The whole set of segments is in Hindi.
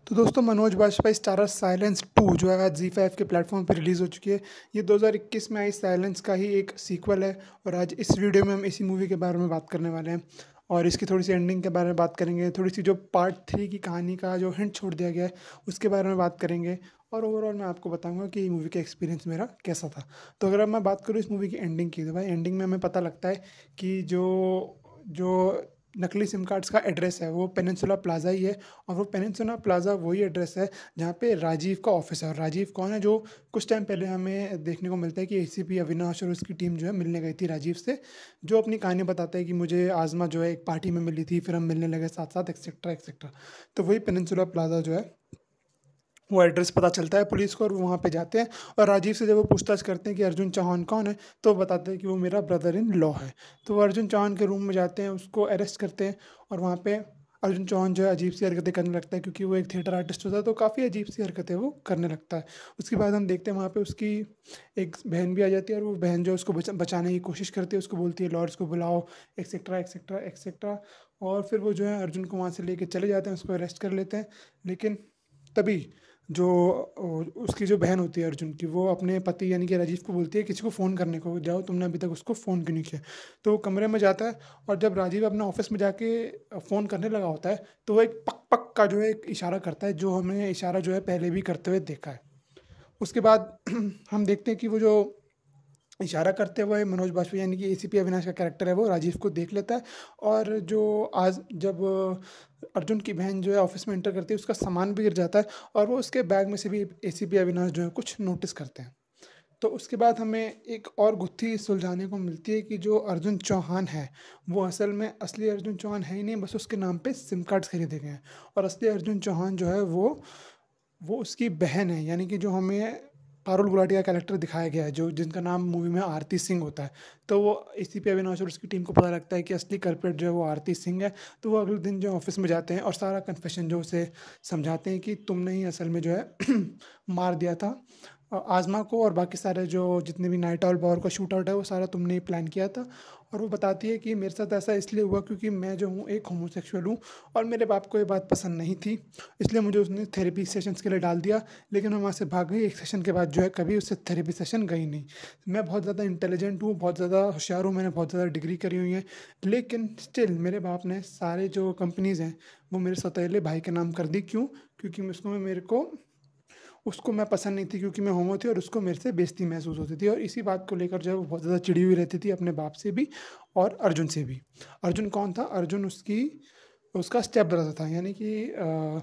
तो दोस्तों मनोज बाजपेयी स्टारर साइलेंस 2 जो है आज जी5 के प्लेटफॉर्म पे रिलीज़ हो चुकी है। ये 2021 में आई साइलेंस का ही एक सीक्वल है और आज इस वीडियो में हम इसी मूवी के बारे में बात करने वाले हैं और इसकी थोड़ी सी एंडिंग के बारे में बात करेंगे, थोड़ी सी जो पार्ट 3 की कहानी का जो हिंट छोड़ दिया गया है उसके बारे में बात करेंगे और ओवरऑल मैं आपको बताऊंगा कि ये मूवी का एक्सपीरियंस मेरा कैसा था। तो अगर अब मैं बात करूँ इस मूवी की एंडिंग की, तो भाई एंडिंग में हमें पता लगता है कि जो जो नकली सिम कार्ड्स का एड्रेस है वो पेनिनसुला प्लाज़ा ही है और वो पेनिनसुला प्लाज़ा वही एड्रेस है जहाँ पे राजीव का ऑफिस है। और राजीव कौन है? जो कुछ टाइम पहले हमें देखने को मिलता है कि एसीपी अविनाश और उसकी टीम जो है मिलने गई थी राजीव से, जो अपनी कहानी बताता है कि मुझे आज़मा जो है एक पार्टी में मिली थी, फिर हम मिलने लगे साथ साथ एक्सेट्रा एक्सेट्रा। तो वही पेनिनसुला प्लाज़ा जो है वो एड्रेस पता चलता है पुलिस को और वो वहाँ पे जाते हैं और राजीव से जब वो पूछताछ करते हैं कि अर्जुन चौहान कौन है, तो वो बताते हैं कि वो मेरा ब्रदर इन लॉ है। तो वो अर्जुन चौहान के रूम में जाते हैं, उसको अरेस्ट करते हैं और वहाँ पे अर्जुन चौहान जो है अजीब सी हरकतें करने लगता है, क्योंकि वो एक थिएटर आर्टिस्ट होता है तो काफ़ी अजीब सी हरकतें वो करने लगता है। उसके बाद हम देखते हैं वहाँ पे उसकी एक बहन भी आ जाती है और वो बहन जो है उसको बचाने की कोशिश करती है, उसको बोलती है लॉर्ड्स को बुलाओ, एक्सेट्रा एक्सेट्रा एक्सेट्रा। और फिर वो जो है अर्जुन को वहाँ से लेके चले जाते हैं, उसको अरेस्ट कर लेते हैं। लेकिन तभी जो उसकी जो बहन होती है अर्जुन की, वो अपने पति यानी कि राजीव को बोलती है किसी को फ़ोन करने को, जाओ तुमने अभी तक उसको फ़ोन क्यों नहीं किया। तो वो कमरे में जाता है और जब राजीव अपने ऑफिस में जाके फ़ोन करने लगा होता है, तो वो एक पक पक का जो है एक इशारा करता है, जो हमने इशारा जो है पहले भी करते हुए देखा है। उसके बाद हम देखते हैं कि वो जो इशारा करते हुए मनोज बाजपेयी यानी कि एसीपी अविनाश का कैरेक्टर है वो राजीव को देख लेता है। और जो आज जब अर्जुन की बहन जो है ऑफिस में एंटर करती है, उसका सामान भी गिर जाता है और वो उसके बैग में से भी एसीपी अविनाश जो है कुछ नोटिस करते हैं। तो उसके बाद हमें एक और गुत्थी सुलझाने को मिलती है कि जो अर्जुन चौहान है वो असल में असली अर्जुन चौहान है ही नहीं, बस उसके नाम पे सिम कार्ड्स खरीदे गए हैं। और असली अर्जुन चौहान जो है वो उसकी बहन है, यानी कि जो हमें पारुल गुलाटी का कैरेक्टर दिखाया गया है, जो जिनका नाम मूवी में आरती सिंह होता है। तो वो एसीपी अविनाश और उसकी टीम को पता लगता है कि असली कल्प्रिट जो है वो आरती सिंह है। तो वो अगले दिन जो ऑफिस में जाते हैं और सारा कन्फेशन जो उसे समझाते हैं कि तुमने ही असल में जो है मार दिया था आज़मा को, और बाकी सारे जो जितने भी नाइट आउल पावर का शूट आउट है वो सारा तुमने ही प्लान किया था। और वो बताती है कि मेरे साथ ऐसा इसलिए हुआ क्योंकि मैं जो हूँ एक होमोसेक्सुअल हूँ और मेरे बाप को ये बात पसंद नहीं थी, इसलिए मुझे उसने थेरेपी सेशंस के लिए डाल दिया। लेकिन मैं वहाँ से भाग गई, एक सेशन के बाद जो है कभी उससे थेरेपी सेशन गई नहीं। मैं बहुत ज़्यादा इंटेलिजेंट हूँ, बहुत ज़्यादा होशियार हूँ, मैंने बहुत ज़्यादा डिग्री करी हुई है, लेकिन स्टिल मेरे बाप ने सारे जो कंपनीज़ हैं वो मेरे सौतेले भाई के नाम कर दी। क्यों? क्योंकि मेरे को उसको मैं पसंद नहीं थी, क्योंकि मैं होमो थी और उसको मेरे से बेइज्जती महसूस होती थी। और इसी बात को लेकर जो है वो बहुत ज़्यादा चिड़ी हुई रहती थी अपने बाप से भी और अर्जुन से भी। अर्जुन कौन था? अर्जुन उसका स्टेप ब्रदर था, यानी कि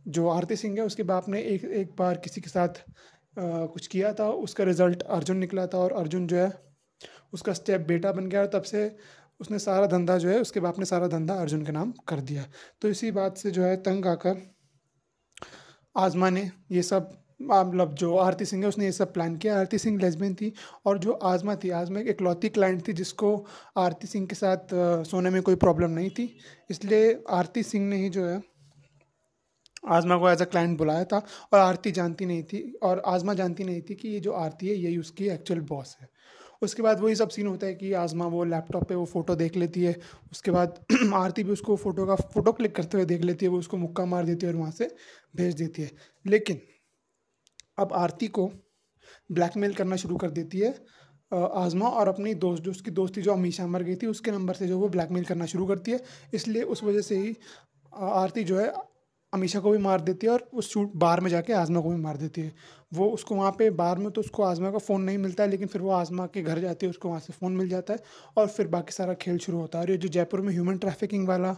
जो आरती सिंह है उसके बाप ने एक एक बार किसी के साथ कुछ किया था, उसका रिजल्ट अर्जुन निकला था और अर्जुन जो है उसका स्टेप बेटा बन गया और तब से उसने सारा धंधा जो है उसके बाप ने सारा धंधा अर्जुन के नाम कर दिया। तो इसी बात से जो है तंग आकर आज़मा ने ये सब मतलब जो आरती सिंह है उसने ये सब प्लान किया। आरती सिंह लेस्बियन थी और जो आज़मा थी, आज़मा एक इकलौती क्लाइंट थी जिसको आरती सिंह के साथ सोने में कोई प्रॉब्लम नहीं थी, इसलिए आरती सिंह ने ही जो है आज़मा को एज अ क्लाइंट बुलाया था। और आरती जानती नहीं थी और आज़मा जानती नहीं थी कि ये जो आरती है यही उसकी एक्चुअल बॉस है। उसके बाद वही सब सीन होता है कि आज़मा वो लैपटॉप पे वो फ़ोटो देख लेती है। उसके बाद आरती भी उसको फ़ोटो क्लिक करते हुए देख लेती है, वो उसको मुक्का मार देती है और वहाँ से भेज देती है। लेकिन अब आरती को ब्लैकमेल करना शुरू कर देती है आज़मा, और अपनी दोस्त जो उसकी दोस्त थी जो अमीषा मर गई थी उसके नंबर से जो वो ब्लैकमेल करना शुरू करती है। इसलिए उस वजह से ही आरती जो है अमीषा को भी मार देती है और उस शूट बार में जाके आज़मा को भी मार देती है। वो उसको वहाँ पे बार में तो उसको आज़मा का फ़ोन नहीं मिलता है, लेकिन फिर वो आज़मा के घर जाती है, उसको वहाँ से फ़ोन मिल जाता है और फिर बाकी सारा खेल शुरू होता है। और ये जो जयपुर में ह्यूमन ट्रैफिकिंग वाला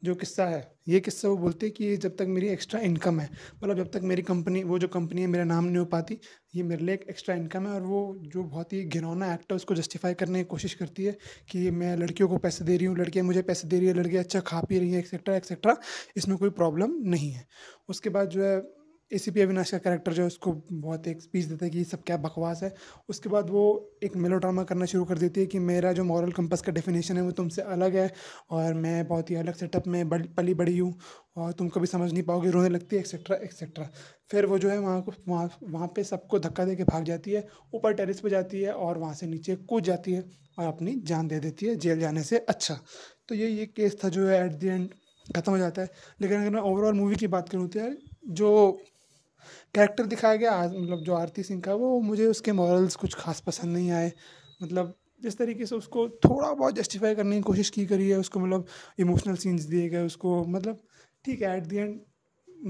जो किस्सा है, ये किस्सा वो बोलते हैं कि ये जब तक मेरी एक्स्ट्रा इनकम है, मतलब जब तक मेरी कंपनी वो जो कंपनी है मेरा नाम नहीं हो पाती, ये मेरे लिए एक एक्स्ट्रा इनकम है। और वो जो बहुत ही घिनौना एक्ट है उसको जस्टिफाई करने की कोशिश करती है कि मैं लड़कियों को पैसे दे रही हूँ, लड़कियाँ मुझे पैसे दे रही है, लड़कियाँ अच्छा खा पी रही हैं एक्सेट्रा एक्सेट्रा, इसमें कोई प्रॉब्लम नहीं है। उसके बाद जो है एसीपी अविनाश का कैरेक्टर जो है उसको बहुत एक स्पीच देता है कि ये सब क्या बकवास है। उसके बाद वो एक मेलोड्रामा करना शुरू कर देती है कि मेरा जो मॉरल कंपास का डेफिनेशन है वो तुमसे अलग है और मैं बहुत ही अलग सेटअप में पली बड़ी हूँ और तुम कभी समझ नहीं पाओगे, रोने लगती है एक्सेट्रा एक्सेट्रा। फिर वो जो है वहाँ पे सबको धक्का दे के भाग जाती है, ऊपर टेरेस पे जाती है और वहाँ से नीचे कूद जाती है और अपनी जान दे देती है जेल जाने से अच्छा। तो ये केस था जो है एट द एंड ख़त्म हो जाता है। लेकिन अगर मैं ओवरऑल मूवी की बात करूँ तो यार जो कैरेक्टर दिखाया गया मतलब जो आरती सिंह का, वो मुझे उसके मॉरल्स कुछ खास पसंद नहीं आए। मतलब जिस तरीके से उसको थोड़ा बहुत जस्टिफाई करने की कोशिश की करी है, उसको मतलब इमोशनल सीन्स दिए गए उसको, मतलब ठीक है एट द एंड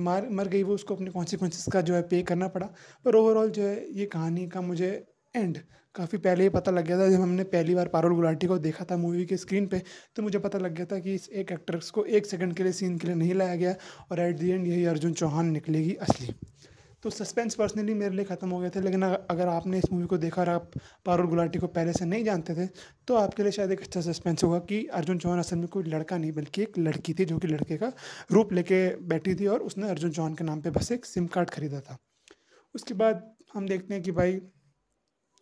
मार मर गई वो, उसको अपने कॉन्सिक्वेंसेस का जो है पे करना पड़ा। पर ओवरऑल जो है ये कहानी का मुझे एंड काफ़ी पहले ही पता लग गया था। जब हमने पहली बार पारुल गुलाटी को देखा था मूवी के स्क्रीन पे, तो मुझे पता लग गया था कि इस एक एक्ट्रेस को एक सेकंड के लिए सीन के लिए नहीं लाया गया, और एट द एंड यही अर्जुन चौहान निकलेगी असली। तो सस्पेंस पर्सनली मेरे लिए ख़त्म हो गए थे। लेकिन अगर आपने इस मूवी को देखा और आप पारुल गुलाटी को पहले से नहीं जानते थे, तो आपके लिए शायद एक अच्छा सस्पेंस होगा कि अर्जुन चौहान असल में कोई लड़का नहीं बल्कि एक लड़की थी, जो कि लड़के का रूप लेके बैठी थी, और उसने अर्जुन चौहान के नाम पे बस एक सिम कार्ड खरीदा था। उसके बाद हम देखते हैं कि भाई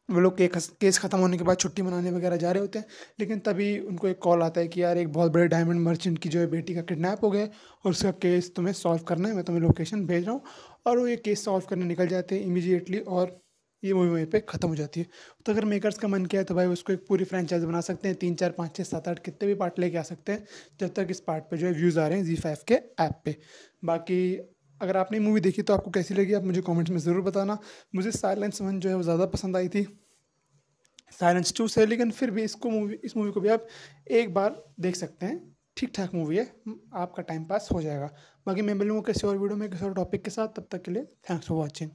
वो लोग केस ख़त्म होने के बाद छुट्टी मनाने वगैरह जा रहे होते हैं। लेकिन तभी उनको एक कॉल आता है कि यार एक बहुत बड़े डायमंड मर्चेंट की जो है बेटी का किडनैप हो गया है, और उसका केस तुम्हें सॉल्व करना है, मैं तुम्हें लोकेशन भेज रहा हूँ। और वो ये केस सॉल्व करने निकल जाते हैं इमीडिएटली, और ये मूवी वहीं पे ख़त्म हो जाती है। तो अगर मेकर्स का मन किया है तो भाई उसको एक पूरी फ्रेंचाइज बना सकते हैं, 3 4 5 6 7 8 कितने भी पार्ट लेके आ सकते हैं, जब तक इस पार्ट पे जो है व्यूज़ आ रहे हैं Z5 के ऐप पे। बाकी अगर आपने मूवी देखी तो आपको कैसी लगी, आप मुझे कमेंट्स में ज़रूर बताना। मुझे साइलेंस वन जो है वो ज़्यादा पसंद आई थी साइलेंस टू से, लेकिन फिर भी इस मूवी को भी आप एक बार देख सकते हैं। ठीक ठाक मूवी है, आपका टाइम पास हो जाएगा। बाकी मैं मिलूंगा किसी और वीडियो में किसी और टॉपिक के साथ, तब तक के लिए थैंक्स फॉर वॉचिंग।